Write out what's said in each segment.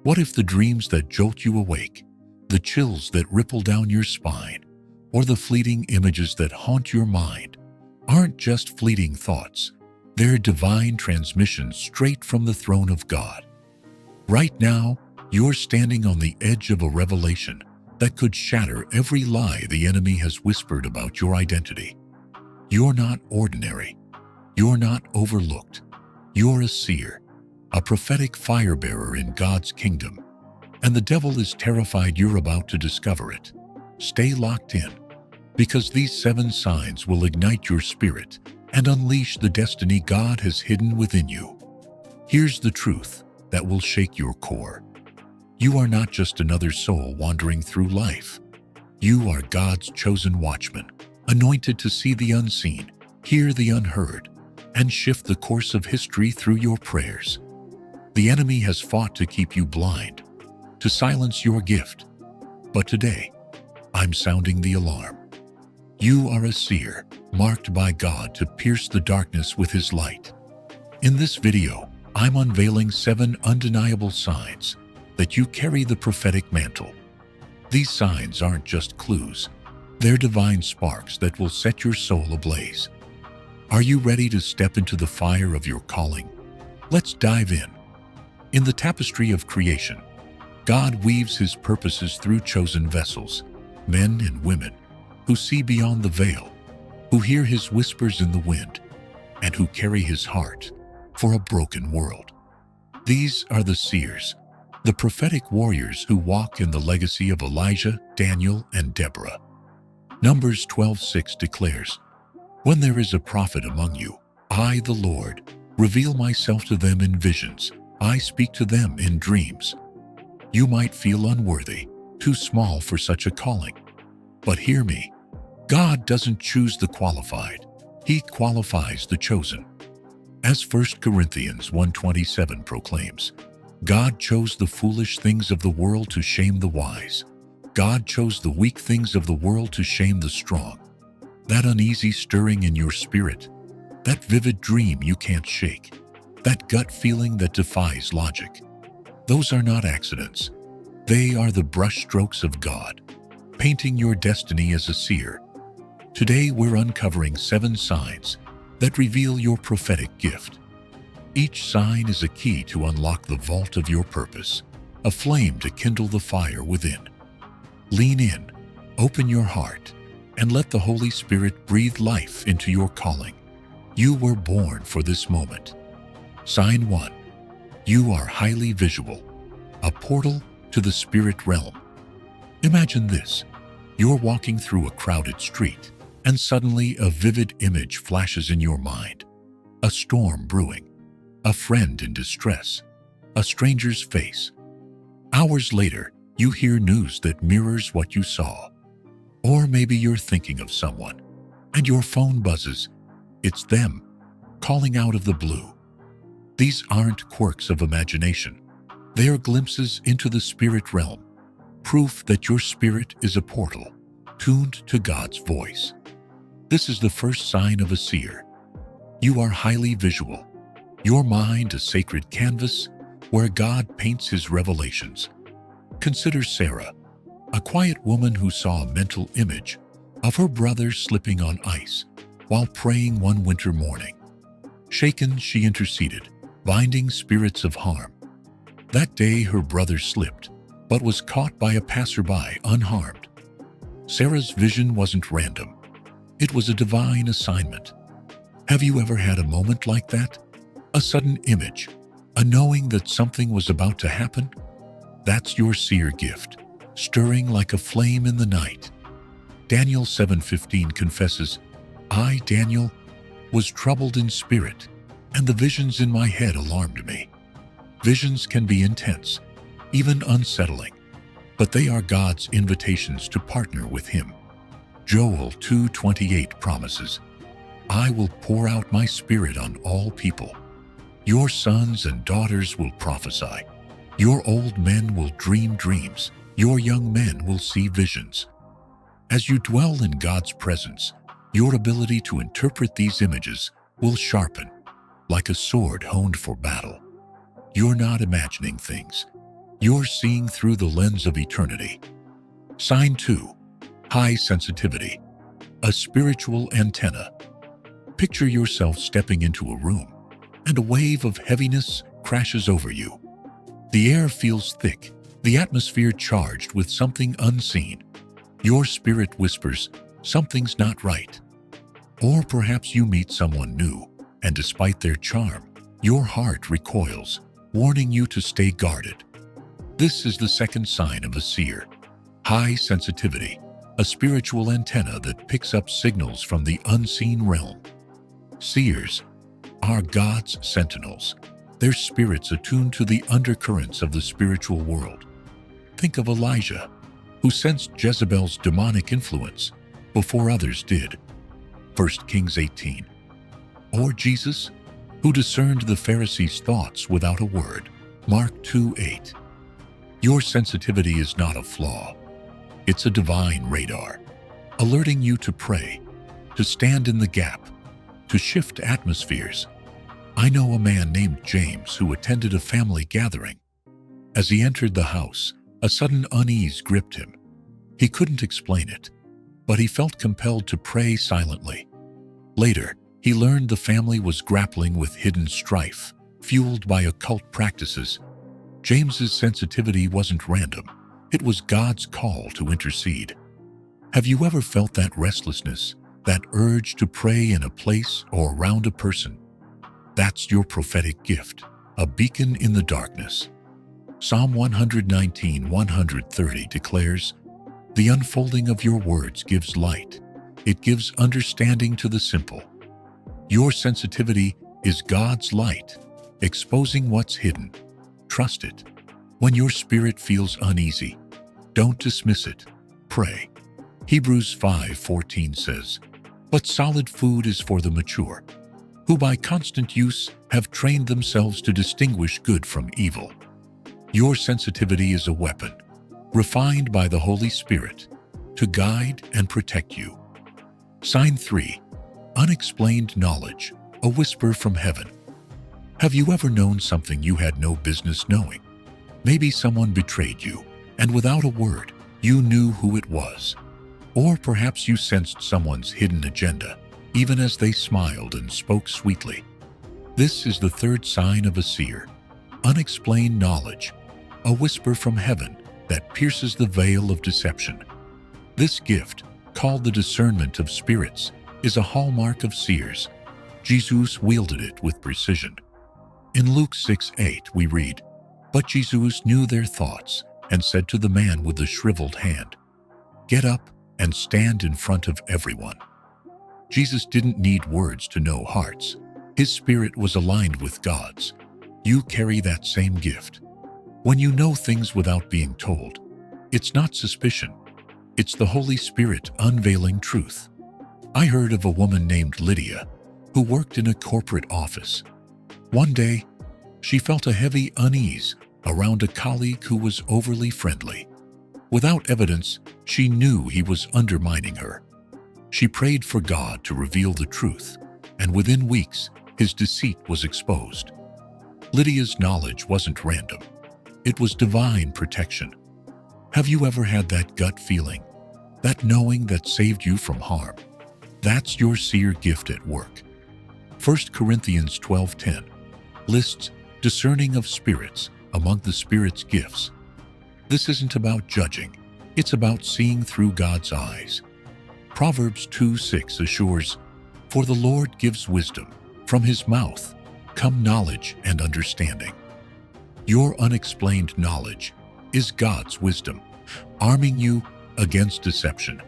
What if the dreams that jolt you awake, the chills that ripple down your spine, or the fleeting images that haunt your mind aren't just fleeting thoughts? They're divine transmissions straight from the throne of God. Right now, you're standing on the edge of a revelation that could shatter every lie the enemy has whispered about your identity. You're not ordinary. You're not overlooked. You're a seer, a prophetic fire-bearer in God's kingdom, and the devil is terrified you're about to discover it. Stay locked in, because these 7 signs will ignite your spirit and unleash the destiny God has hidden within you. Here's the truth that will shake your core. You are not just another soul wandering through life. You are God's chosen watchman, anointed to see the unseen, hear the unheard, and shift the course of history through your prayers. The enemy has fought to keep you blind, to silence your gift. But today, I'm sounding the alarm. You are a seer, marked by God to pierce the darkness with His light. In this video, I'm unveiling 7 undeniable signs that you carry the prophetic mantle. These signs aren't just clues. They're divine sparks that will set your soul ablaze. Are you ready to step into the fire of your calling? Let's dive in. In the tapestry of creation, God weaves His purposes through chosen vessels, men and women, who see beyond the veil, who hear His whispers in the wind, and who carry His heart for a broken world. These are the seers, the prophetic warriors who walk in the legacy of Elijah, Daniel, and Deborah. Numbers 12:6 declares, "When there is a prophet among you, I, the Lord, reveal myself to them in visions. I speak to them in dreams." You might feel unworthy, too small for such a calling. But hear me, God doesn't choose the qualified. He qualifies the chosen. As 1 Corinthians 1:27 proclaims, God chose the foolish things of the world to shame the wise. God chose the weak things of the world to shame the strong. That uneasy stirring in your spirit, that vivid dream you can't shake, that gut feeling that defies logic, those are not accidents. They are the brushstrokes of God, painting your destiny as a seer. Today we're uncovering 7 signs that reveal your prophetic gift. Each sign is a key to unlock the vault of your purpose, a flame to kindle the fire within. Lean in, open your heart, and let the Holy Spirit breathe life into your calling. You were born for this moment. Sign 1. You are highly visual, a portal to the spirit realm. Imagine this. You're walking through a crowded street, and suddenly a vivid image flashes in your mind. A storm brewing, a friend in distress, a stranger's face. Hours later, you hear news that mirrors what you saw. Or maybe you're thinking of someone, and your phone buzzes. It's them, calling out of the blue. These aren't quirks of imagination. They are glimpses into the spirit realm, proof that your spirit is a portal, tuned to God's voice. This is the first sign of a seer. You are highly visual, your mind a sacred canvas where God paints His revelations. Consider Sarah, a quiet woman who saw a mental image of her brother slipping on ice while praying one winter morning. Shaken, she interceded, binding spirits of harm. That day her brother slipped, but was caught by a passerby unharmed. Sarah's vision wasn't random. It was a divine assignment. Have you ever had a moment like that? A sudden image, a knowing that something was about to happen? That's your seer gift, stirring like a flame in the night. Daniel 7:15 confesses, "I, Daniel, was troubled in spirit, and the visions in my head alarmed me." Visions can be intense, even unsettling, but they are God's invitations to partner with Him. Joel 2:28 promises, "I will pour out my spirit on all people. Your sons and daughters will prophesy. Your old men will dream dreams. Your young men will see visions." As you dwell in God's presence, your ability to interpret these images will sharpen, like a sword honed for battle. You're not imagining things. You're seeing through the lens of eternity. Sign 2. High sensitivity. A spiritual antenna. Picture yourself stepping into a room, and a wave of heaviness crashes over you. The air feels thick, the atmosphere charged with something unseen. Your spirit whispers, something's not right. Or perhaps you meet someone new, and despite their charm, your heart recoils, warning you to stay guarded. This is the second sign of a seer. High sensitivity, a spiritual antenna that picks up signals from the unseen realm. Seers are God's sentinels, their spirits attuned to the undercurrents of the spiritual world. Think of Elijah, who sensed Jezebel's demonic influence before others did. 1 Kings 18. Or Jesus, who discerned the Pharisees' thoughts without a word. Mark 2:8. Your sensitivity is not a flaw. It's a divine radar, alerting you to pray, to stand in the gap, to shift atmospheres. I know a man named James who attended a family gathering. As he entered the house, a sudden unease gripped him. He couldn't explain it, but he felt compelled to pray silently. Later, he learned the family was grappling with hidden strife, fueled by occult practices. James's sensitivity wasn't random. It was God's call to intercede. Have you ever felt that restlessness, that urge to pray in a place or around a person? That's your prophetic gift, a beacon in the darkness. Psalm 119:130 declares, "The unfolding of your words gives light. It gives understanding to the simple." Your sensitivity is God's light, exposing what's hidden. Trust it. When your spirit feels uneasy, don't dismiss it. Pray. Hebrews 5:14 says, "But solid food is for the mature, who by constant use have trained themselves to distinguish good from evil." Your sensitivity is a weapon, refined by the Holy Spirit, to guide and protect you. Sign 3. Unexplained knowledge, a whisper from heaven. Have you ever known something you had no business knowing? Maybe someone betrayed you, and without a word, you knew who it was. Or perhaps you sensed someone's hidden agenda, even as they smiled and spoke sweetly. This is the third sign of a seer. Unexplained knowledge, a whisper from heaven that pierces the veil of deception. This gift, called the discernment of spirits, is a hallmark of seers. Jesus wielded it with precision. In Luke 6:8 we read, "But Jesus knew their thoughts and said to the man with the shriveled hand, 'Get up and stand in front of everyone.'" Jesus didn't need words to know hearts. His spirit was aligned with God's. You carry that same gift. When you know things without being told, it's not suspicion. It's the Holy Spirit unveiling truth. I heard of a woman named Lydia who worked in a corporate office. One day, she felt a heavy unease around a colleague who was overly friendly. Without evidence, she knew he was undermining her. She prayed for God to reveal the truth, and within weeks, his deceit was exposed. Lydia's knowledge wasn't random. It was divine protection. Have you ever had that gut feeling, that knowing that saved you from harm? That's your seer gift at work. 1 Corinthians 12:10 lists discerning of spirits among the Spirit's gifts. This isn't about judging. It's about seeing through God's eyes. Proverbs 2:6 assures, "For the Lord gives wisdom. From his mouth come knowledge and understanding." Your unexplained knowledge is God's wisdom, arming you against deception.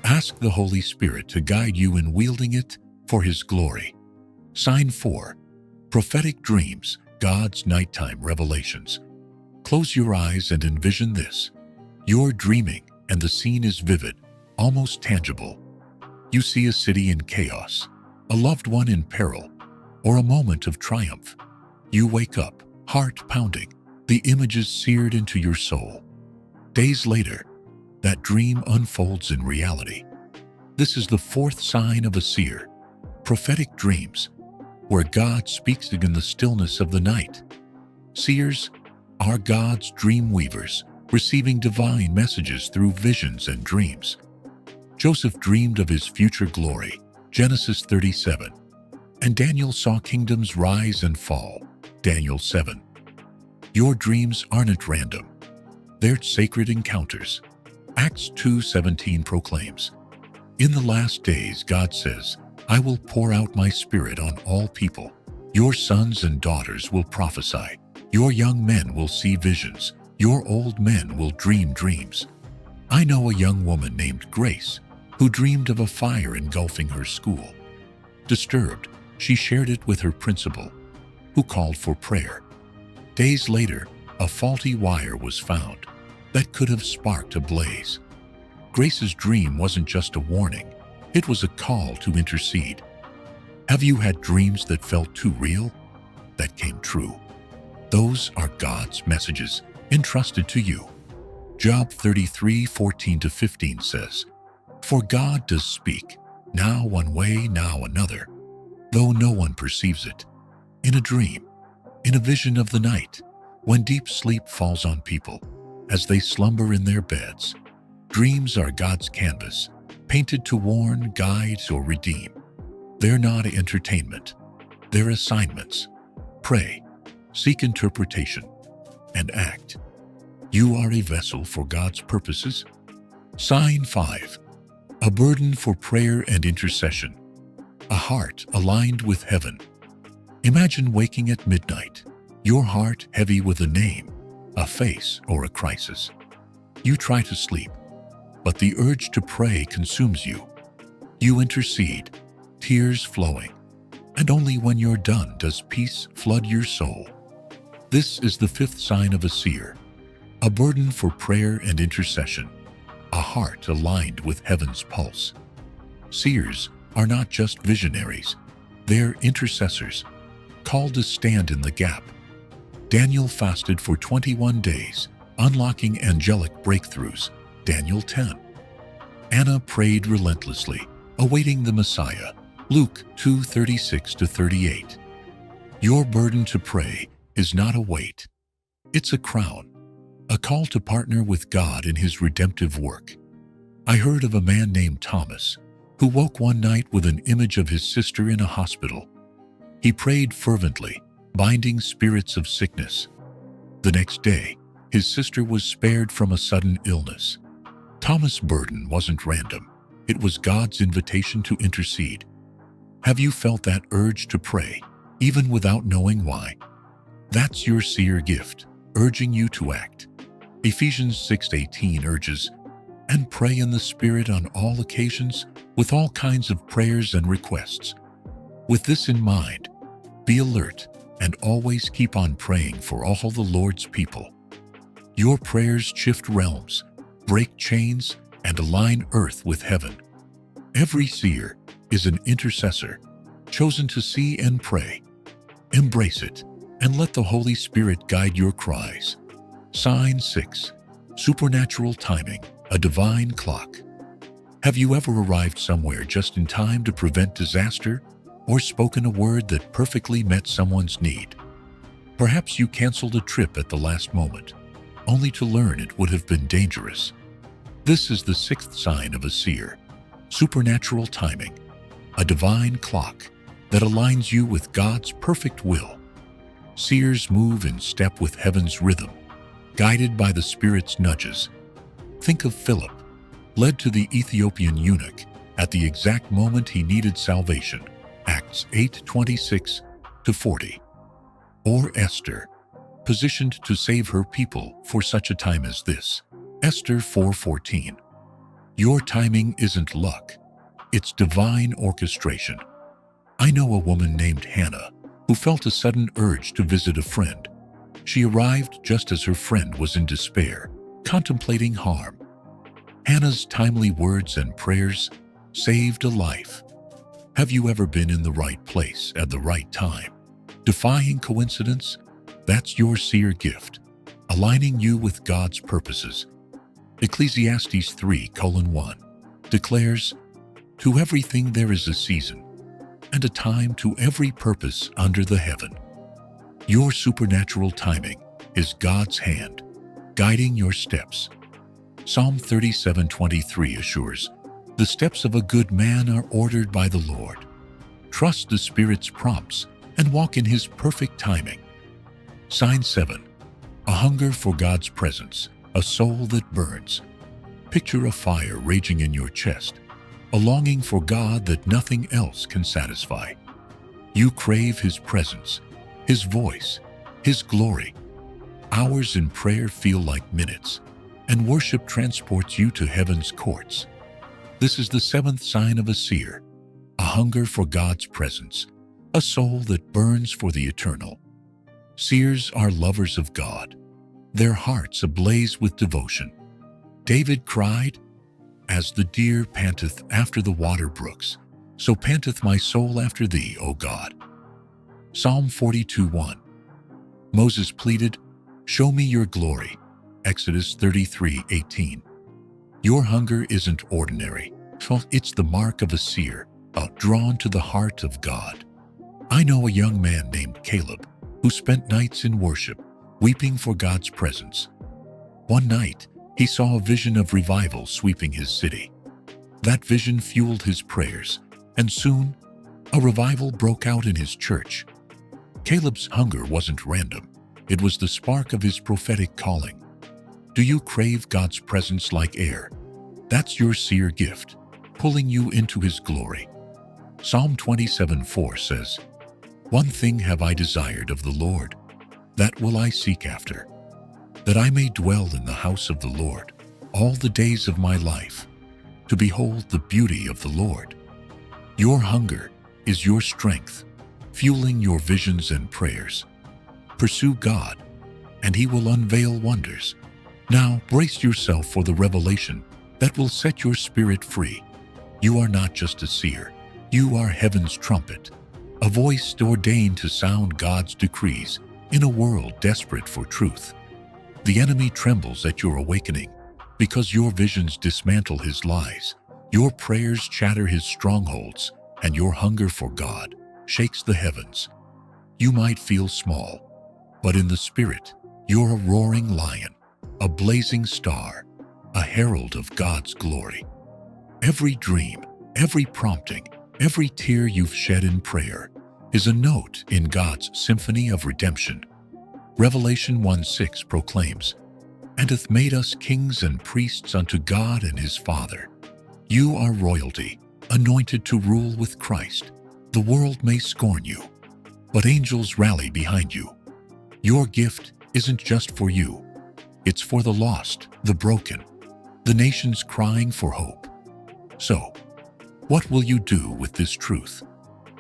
Ask the Holy Spirit to guide you in wielding it for his glory. Sign 4. Prophetic Dreams, God's nighttime revelations. Close your eyes and envision this. You're dreaming, and the scene is vivid, almost tangible. You see a city in chaos, a loved one in peril, or a moment of triumph. You wake up, heart pounding, the images seared into your soul. Days later, that dream unfolds in reality. This is the fourth sign of a seer. Prophetic dreams, where God speaks in the stillness of the night. Seers are God's dream weavers, receiving divine messages through visions and dreams. Joseph dreamed of his future glory, Genesis 37, and Daniel saw kingdoms rise and fall, Daniel 7. Your dreams aren't at random. They're sacred encounters. Acts 2:17 proclaims, "In the last days, God says, I will pour out my Spirit on all people. Your sons and daughters will prophesy. Your young men will see visions. Your old men will dream dreams." I know a young woman named Grace who dreamed of a fire engulfing her school. Disturbed, she shared it with her principal, who called for prayer. Days later, a faulty wire was found that could have sparked a blaze. Grace's dream wasn't just a warning, it was a call to intercede. Have you had dreams that felt too real? That came true. Those are God's messages entrusted to you. Job 33:14-15 says, "For God does speak, now one way, now another, though no one perceives it. In a dream, in a vision of the night, when deep sleep falls on people, as they slumber in their beds." Dreams are God's canvas, painted to warn, guide, or redeem. They're not entertainment. They're assignments. Pray, seek interpretation, and act. You are a vessel for God's purposes. Sign 5. A burden for prayer and intercession. A heart aligned with heaven. Imagine waking at midnight, your heart heavy with a name, a face, or a crisis. You try to sleep, but the urge to pray consumes you. You intercede, tears flowing, and only when you're done does peace flood your soul. This is the 5th sign of a seer, a burden for prayer and intercession, a heart aligned with heaven's pulse. Seers are not just visionaries, they're intercessors, called to stand in the gap. Daniel fasted for 21 days, unlocking angelic breakthroughs, Daniel 10. Anna prayed relentlessly, awaiting the Messiah, Luke 2:36-38. Your burden to pray is not a weight. It's a crown, a call to partner with God in His redemptive work. I heard of a man named Thomas who woke one night with an image of his sister in a hospital. He prayed fervently, binding spirits of sickness. The next day, his sister was spared from a sudden illness. Thomas' burden wasn't random. It was God's invitation to intercede. Have you felt that urge to pray, even without knowing why? That's your seer gift, urging you to act. Ephesians 6:18 urges, "And pray in the Spirit on all occasions, with all kinds of prayers and requests." With this in mind, be alert and always keep on praying for all the Lord's people. Your prayers shift realms, break chains, and align earth with heaven. Every seer is an intercessor, chosen to see and pray. Embrace it, and let the Holy Spirit guide your cries. Sign 6. Supernatural timing, a divine clock. Have you ever arrived somewhere just in time to prevent disaster, or spoken a word that perfectly met someone's need? Perhaps you canceled a trip at the last moment, only to learn it would have been dangerous. This is the 6th sign of a seer, supernatural timing, a divine clock that aligns you with God's perfect will. Seers move in step with heaven's rhythm, guided by the Spirit's nudges. Think of Philip, led to the Ethiopian eunuch at the exact moment he needed salvation, Acts 8:26-40. Or Esther, positioned to save her people for such a time as this, Esther 4:14. Your timing isn't luck, it's divine orchestration. I know a woman named Hannah who felt a sudden urge to visit a friend. She arrived just as her friend was in despair, contemplating harm. Hannah's timely words and prayers saved a life. Have you ever been in the right place at the right time? Defying coincidence? That's your seer gift, aligning you with God's purposes. Ecclesiastes 3:1 declares, "To everything there is a season, and a time to every purpose under the heaven." Your supernatural timing is God's hand, guiding your steps. Psalm 37:23 assures, "The steps of a good man are ordered by the Lord." Trust the Spirit's prompts and walk in His perfect timing. Sign 7. A hunger for God's presence, a soul that burns. Picture a fire raging in your chest, a longing for God that nothing else can satisfy. You crave His presence, His voice, His glory. Hours in prayer feel like minutes, and worship transports you to heaven's courts. This is the 7th sign of a seer, a hunger for God's presence, a soul that burns for the eternal. Seers are lovers of God, their hearts ablaze with devotion. David cried, "As the deer panteth after the water brooks, so panteth my soul after thee, O God." Psalm 42:1. Moses pleaded, "Show me your glory." Exodus 33:18. Your hunger isn't ordinary. It's the mark of a seer, drawn to the heart of God. I know a young man named Caleb who spent nights in worship, weeping for God's presence. One night, he saw a vision of revival sweeping his city. That vision fueled his prayers, and soon, a revival broke out in his church. Caleb's hunger wasn't random. It was the spark of his prophetic calling. Do you crave God's presence like air? That's your seer gift, pulling you into His glory. Psalm 27:4 says, "One thing have I desired of the Lord, that will I seek after, that I may dwell in the house of the Lord all the days of my life, to behold the beauty of the Lord." Your hunger is your strength, fueling your visions and prayers. Pursue God, and He will unveil wonders. Now, brace yourself for the revelation that will set your spirit free. You are not just a seer. You are heaven's trumpet, a voice ordained to sound God's decrees in a world desperate for truth. The enemy trembles at your awakening because your visions dismantle his lies, your prayers shatter his strongholds, and your hunger for God shakes the heavens. You might feel small, but in the Spirit, you're a roaring lion, a blazing star, a herald of God's glory. Every dream, every prompting, every tear you've shed in prayer is a note in God's symphony of redemption. Revelation 1:6 proclaims, "And hath made us kings and priests unto God and His Father." You are royalty, anointed to rule with Christ. The world may scorn you, but angels rally behind you. Your gift isn't just for you. It's for the lost, the broken, the nations crying for hope. So, what will you do with this truth?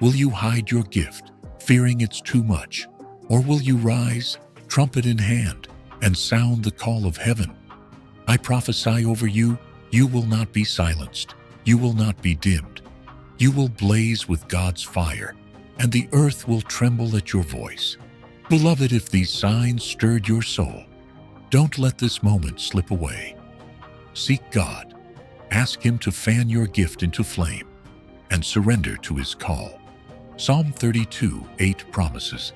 Will you hide your gift, fearing it's too much? Or will you rise, trumpet in hand, and sound the call of heaven? I prophesy over you, you will not be silenced. You will not be dimmed. You will blaze with God's fire, and the earth will tremble at your voice. Beloved, if these signs stirred your soul, don't let this moment slip away. Seek God. Ask Him to fan your gift into flame and surrender to His call. Psalm 32:8 promises,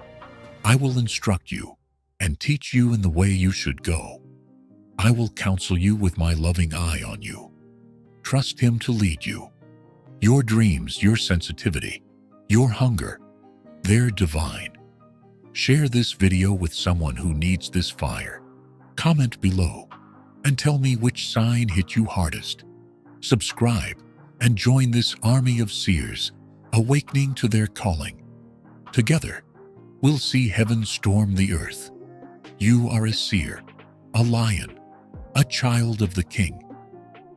"I will instruct you and teach you in the way you should go. I will counsel you with my loving eye on you." Trust Him to lead you. Your dreams, your sensitivity, your hunger, they're divine. Share this video with someone who needs this fire. Comment below and tell me which sign hit you hardest. Subscribe and join this army of seers awakening to their calling. Together, we'll see heaven storm the earth. You are a seer, a lion, a child of the King.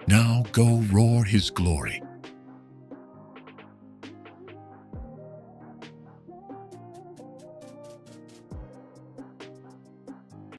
Now go roar His glory.